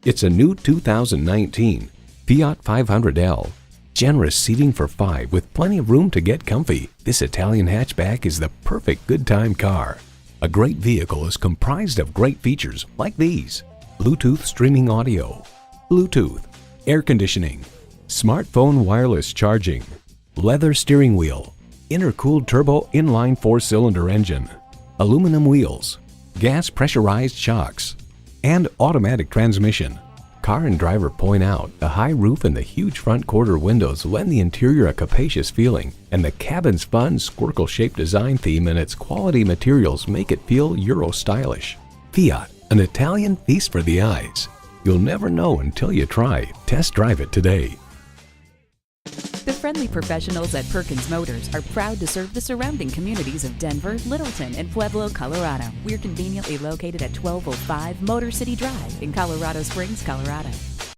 It's a new 2019 Fiat 500L. Generous seating for 5 with plenty of room to get comfy. This Italian hatchback is the perfect good time car. A great vehicle is comprised of great features like these: Bluetooth streaming audio, Bluetooth, air conditioning, smartphone wireless charging, leather steering wheel, intercooled turbo inline 4-cylinder engine, aluminum wheels, gas pressurized shocks, and automatic transmission. Car and driver point out the high roof and the huge front quarter windows lend the interior a capacious feeling, and the cabin's fun squircle-shaped design theme and its quality materials make it feel Euro stylish. Fiat, an Italian feast for the eyes. You'll never know until you try. Test drive it today. The friendly professionals at Perkins Motors are proud to serve the surrounding communities of Denver, Littleton, and Pueblo, Colorado. We're conveniently located at 1205 Motor City Drive in Colorado Springs, Colorado.